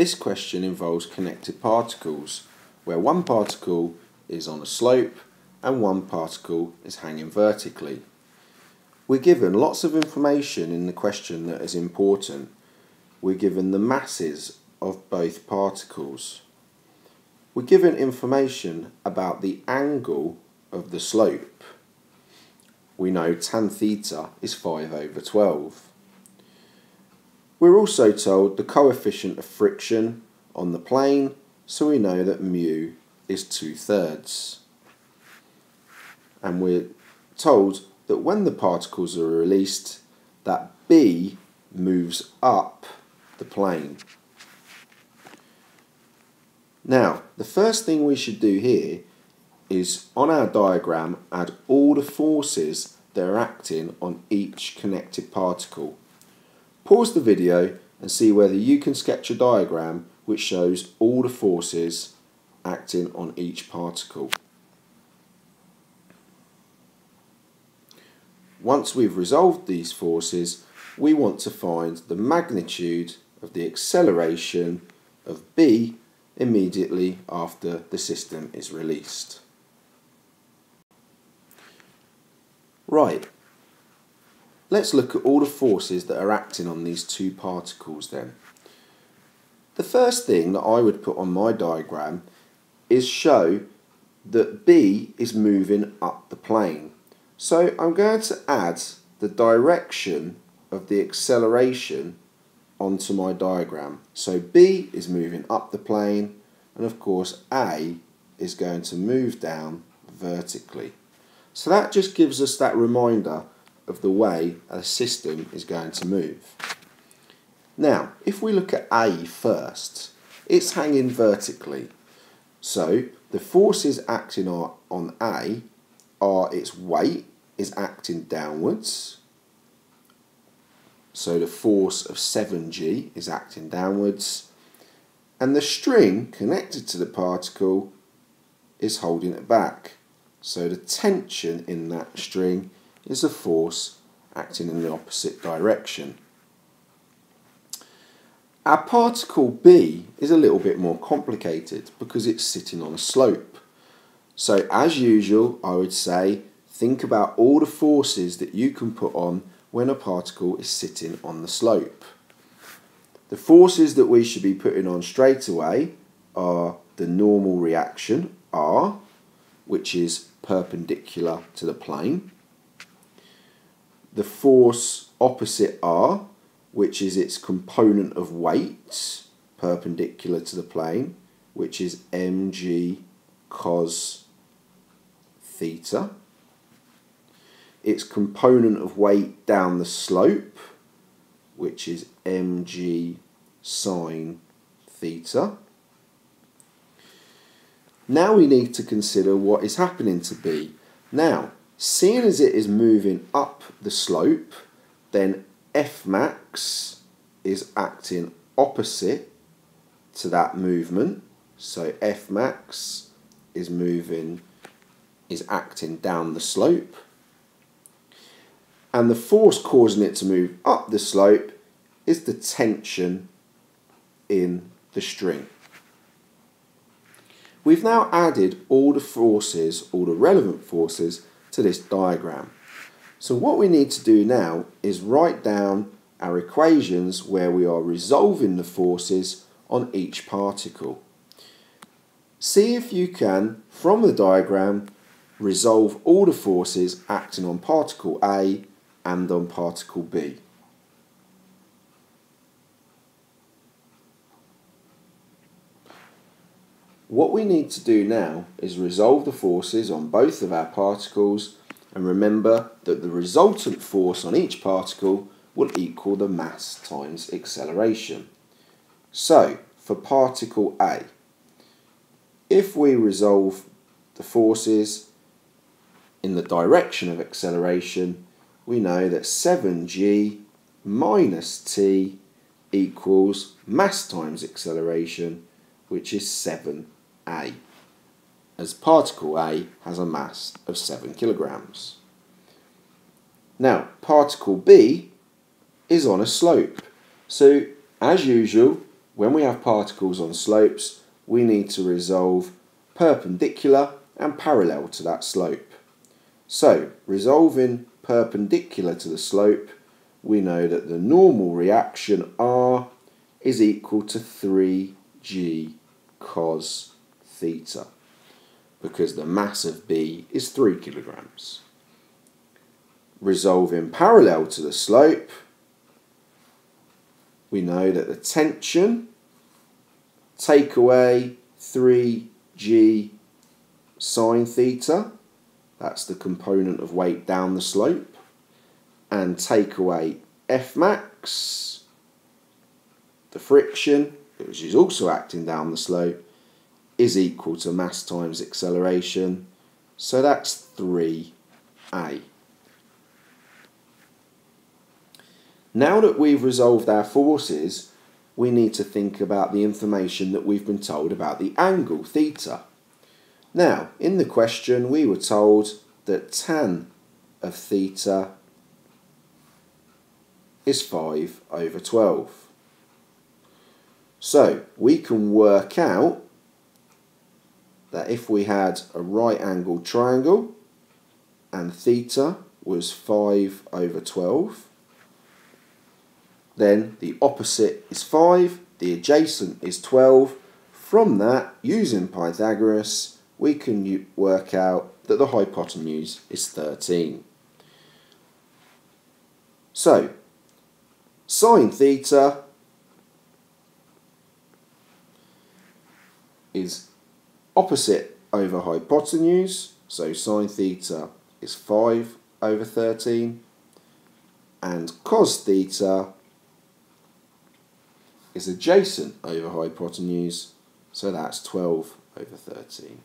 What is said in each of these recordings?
This question involves connected particles, where one particle is on a slope and one particle is hanging vertically. We're given lots of information in the question that is important. We're given the masses of both particles. We're given information about the angle of the slope. We know tan theta is 5/12. We're also told the coefficient of friction on the plane, so we know that mu is 2/3. And we're told that when the particles are released, that B moves up the plane. Now, the first thing we should do here is, on our diagram, add all the forces that are acting on each connected particle. Pause the video and see whether you can sketch a diagram which shows all the forces acting on each particle. Once we've resolved these forces, we want to find the magnitude of the acceleration of B immediately after the system is released. Right, let's look at all the forces that are acting on these two particles then. The first thing that I would put on my diagram is show that B is moving up the plane. So I'm going to add the direction of the acceleration onto my diagram. So B is moving up the plane, and of course A is going to move down vertically. So that just gives us that reminder of the way a system is going to move. Now, if we look at A first, it's hanging vertically. So the forces acting on A are its weight is acting downwards. So the force of 7G is acting downwards. And the string connected to the particle is holding it back. So the tension in that string is a force acting in the opposite direction. Our particle B is a little bit more complicated because it's sitting on a slope. So as usual, I would say think about all the forces that you can put on when a particle is sitting on the slope. The forces that we should be putting on straight away are the normal reaction, R, which is perpendicular to the plane. The force opposite R, which is its component of weight, perpendicular to the plane, which is mg cos theta. Its component of weight down the slope, which is mg sine theta. Now we need to consider what is happening to B. Now, seeing as it is moving up the slope, then F max is acting opposite to that movement. So F max is acting down the slope. And the force causing it to move up the slope is the tension in the string. We've now added all the forces, all the relevant forces, to this diagram. So what we need to do now is write down our equations where we are resolving the forces on each particle. See if you can, from the diagram, resolve all the forces acting on particle A and on particle B. What we need to do now is resolve the forces on both of our particles, and remember that the resultant force on each particle will equal the mass times acceleration. So, for particle A, if we resolve the forces in the direction of acceleration, we know that 7g minus t equals mass times acceleration, which is 7a, as particle A has a mass of 7 kilograms. Now, particle B is on a slope, so as usual when we have particles on slopes, we need to resolve perpendicular and parallel to that slope. So, resolving perpendicular to the slope, we know that the normal reaction R is equal to 3g cos theta, because the mass of B is 3 kilograms. Resolving parallel to the slope, we know that the tension, take away 3g sine theta, that's the component of weight down the slope, and take away F max, the friction, which is also acting down the slope, is equal to mass times acceleration, so that's 3a. Now that we've resolved our forces, we need to think about the information that we've been told about the angle theta. Now, in the question we were told that tan of theta is 5/12. So we can work out that if we had a right angled triangle and theta was 5/12, then the opposite is 5, the adjacent is 12. From that, using Pythagoras, we can work out that the hypotenuse is 13. So, sine theta is opposite over hypotenuse, so sine theta is 5/13, and cos theta is adjacent over hypotenuse, so that's 12/13.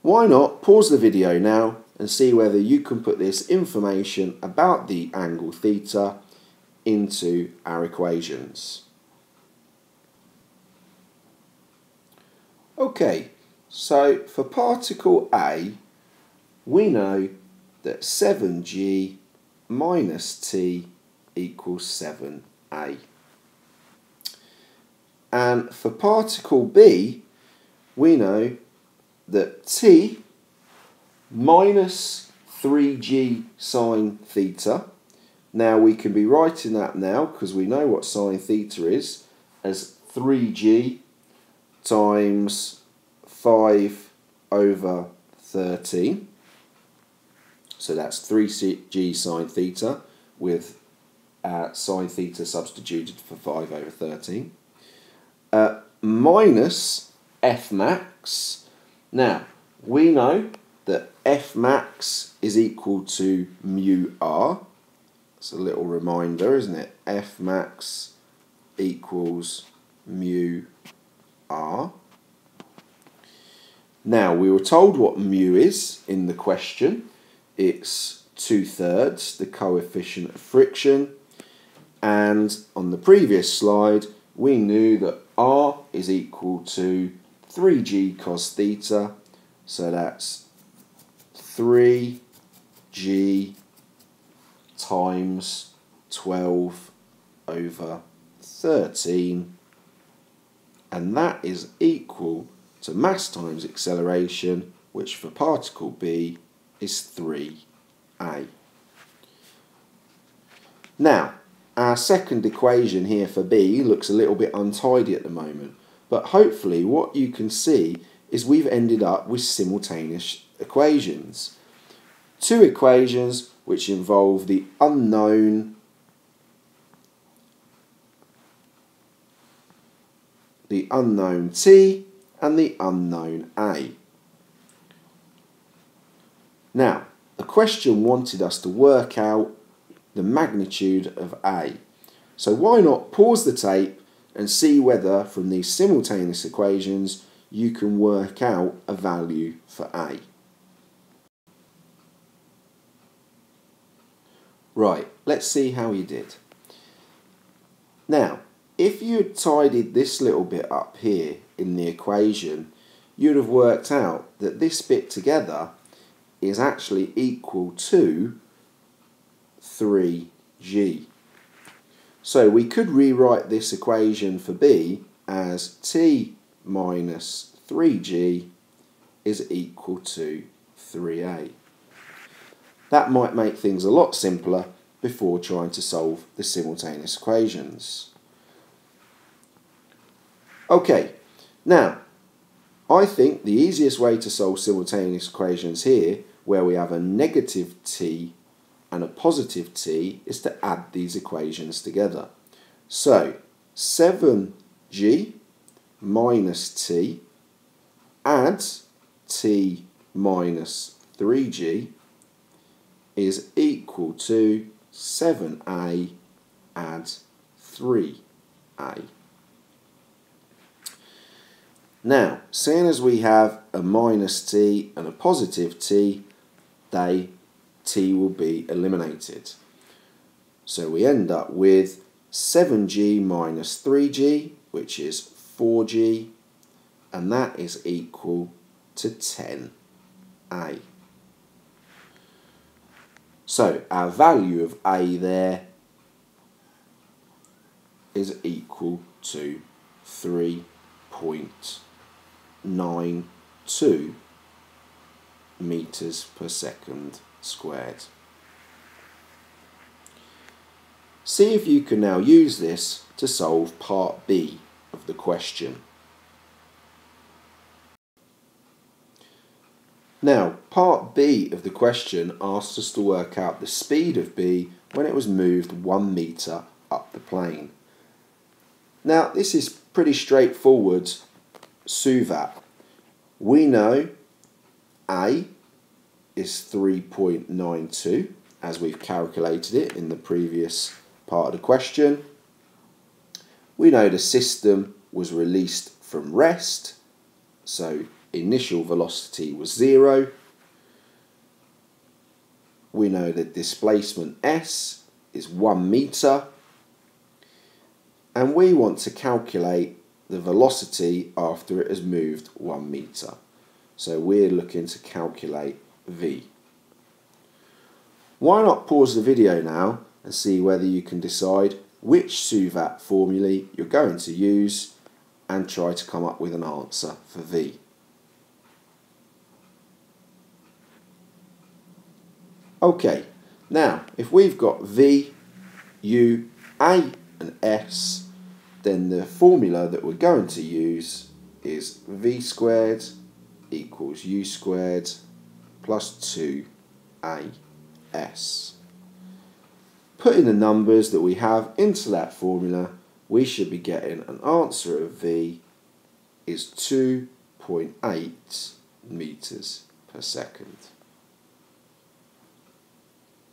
Why not pause the video now and see whether you can put this information about the angle theta into our equations. Okay, so for particle A, we know that 7g minus t equals 7a. And for particle B, we know that t minus 3g sine theta, now we can be writing that now because we know what sine theta is, as 3g times 5/13. So that's 3g sine theta with sine theta substituted for 5/13. Minus F max. Now, we know that F max is equal to mu r. It's a little reminder, isn't it? F max equals mu r. Now, we were told what mu is in the question. It's 2/3, the coefficient of friction. And on the previous slide, we knew that r is equal to 3g cos theta. So that's 3g times 12/13. And that is equal to mass times acceleration, which for particle B is 3a. Now, our second equation here for B looks a little bit untidy at the moment, but hopefully what you can see is we've ended up with simultaneous equations. Two equations which involve the unknown t and the unknown a. Now, the question wanted us to work out the magnitude of a. So why not pause the tape and see whether from these simultaneous equations you can work out a value for a. Right, let's see how you did. Now, if you had tidied this little bit up here in the equation, you'd have worked out that this bit together is actually equal to 3g. So we could rewrite this equation for b as t minus 3g is equal to 3a. That might make things a lot simpler before trying to solve the simultaneous equations. Okay, now I think the easiest way to solve simultaneous equations here, where we have a negative t and a positive t, is to add these equations together. So 7g minus t adds t minus 3g is equal to 7a add 3a. Now, seeing as we have a minus t and a positive t, t will be eliminated. So we end up with 7g minus 3g, which is 4g, and that is equal to 10a. So our value of a there is equal to 3.92 meters per second squared. See if you can now use this to solve part B of the question. Now, part B of the question asks us to work out the speed of B when it was moved 1 meter up the plane. Now, this is pretty straightforward SUVAT. We know A is 3.92 as we've calculated it in the previous part of the question. We know the system was released from rest, so initial velocity was 0. We know that displacement S is 1 meter, and we want to calculate the velocity after it has moved 1 meter. So we're looking to calculate V. Why not pause the video now and see whether you can decide which SUVAT formulae you're going to use and try to come up with an answer for V. Okay, now if we've got V, U, A and S, then the formula that we're going to use is V squared equals U squared plus 2AS. Putting the numbers that we have into that formula, we should be getting an answer of V is 2.8 meters per second.